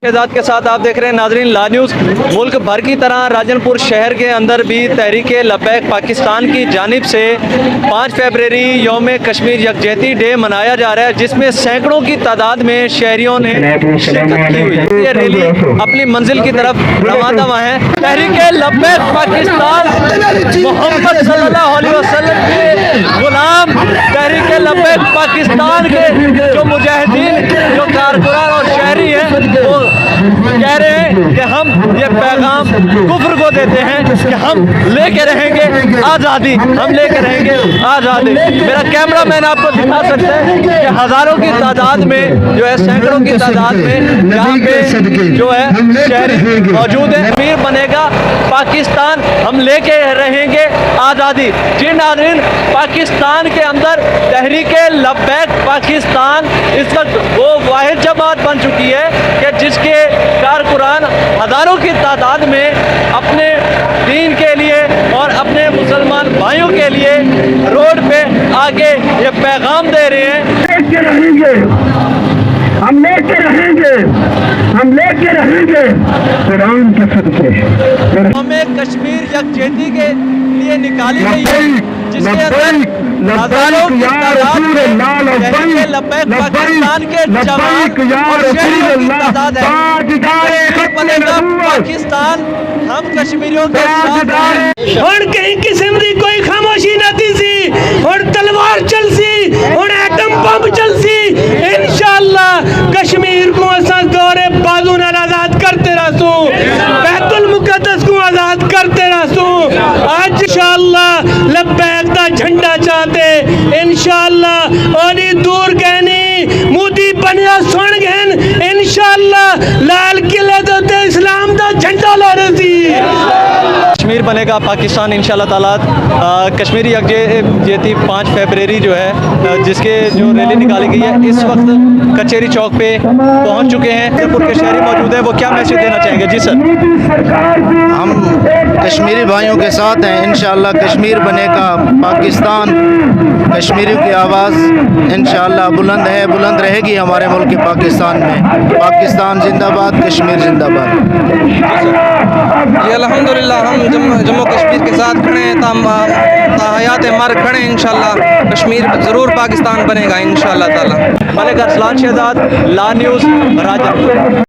शहजाद के साथ आप देख रहे हैं नाजरीन ला न्यूज़। मुल्क भर की तरह राजनपुर शहर के अंदर भी तहरीक लब्बैक पाकिस्तान की जानिब से 5 फरवरी यौम कश्मीर यकजहती डे मनाया जा रहा है, जिसमें सैकड़ों की तादाद में शहरियों ने शिरकत की हुई है। ये रैली अपनी मंजिल की तरफ रवाना है। तहरीक लब्बैक पाकिस्तान मोहम्मद सल्लल्लाहु अलैहि वसल्लम के गुलाम, तहरीक लब्बैक पाकिस्तान के जो मुजाहिदीन, जो कारकुनान और शहरी हैं, वो कह रहे हैं कि हम ये पैगाम कुफ्र को देते हैं कि हम लेके रहेंगे आज़ादी, हम लेके रहेंगे आज़ादी। मेरा कैमरा मैन आपको दिखा सकता है कि हज़ारों की तादाद में जो है, सैकड़ों की तादाद में यहाँ पे जो है शहरी मौजूद है। अमीर बनेगा पाकिस्तान, हम लेके रहेंगे आज़ादी। जी नाज़रीन, पाकिस्तान के अंदर तहरीक लब्बैक पाकिस्तान इस वक्त वो वाहिद जमात बन चुकी है कि जिसके कारकुनान हज़ारों की तादाद में अपने दीन के लिए और अपने मुसलमान भाइयों के लिए रोड पे आके ये पैगाम दे रहे हैं। लेके रहेंगे, हम लेके रहेंगे, हम लेके रहेंगे कुरान के सदके। हमें कश्मीर यकजहती के लिए निकाली गई है, जिसके अंदर हज़ारों की तादाद में तहरीक लब्बैक पाकिस्तान के जवान और शहरियों की तादाद है। बनेगा पाकिस्तान, हम कश्मीरियों के साथ हैं। और कहीं किस्म की कोई खामोशी नहीं सी, और तलवार चल सी, और एटम बम चल सी। इंशाअल्लाह कश्मीर को असा दौरे बाजू नाल आजाद करते रहसू, बैतुल मुकद्दस को आजाद करते रहसू। आज इंशाअल्लाह लब्बैक दा झंडा चाहते इंशाअल्लाह, और दूर कहनी मोदी बनया सुन गए इंशाअल्लाह लाल किले ते इस्लाम दा झंडा ला रही। कश्मीर बनेगा पाकिस्तान इंशाअल्लाह ताला। कश्मीरी यकजहती 5 फरवरी जो है, जिसके जो रैली निकाली गई है, इस वक्त कचहरी चौक पे पहुंच चुके हैं। राजनपुर के शहरी मौजूद हैं, वो क्या मैसेज देना चाहेंगे? जी सर। हम कश्मीरी भाइयों के साथ हैं। इंशाअल्लाह कश्मीर बनेगा पाकिस्तान, कश्मीरियों की आवाज़ इंशाअल्लाह बुलंद है, बुलंद रहेगी हमारे मुल्क पाकिस्तान में। पाकिस्तान जिंदाबाद, कश्मीर जिंदाबाद। जी अल्हम्दुलिल्लाह, हम जम्मू कश्मीर के साथ खड़े हैं, हयात मर खड़े हैं। इंशाअल्लाह कश्मीर ज़रूर पाकिस्तान बनेगा इंशाअल्लाह ताला। मलिक अरसलान शहजाद, ला न्यूज़, राजनपुर।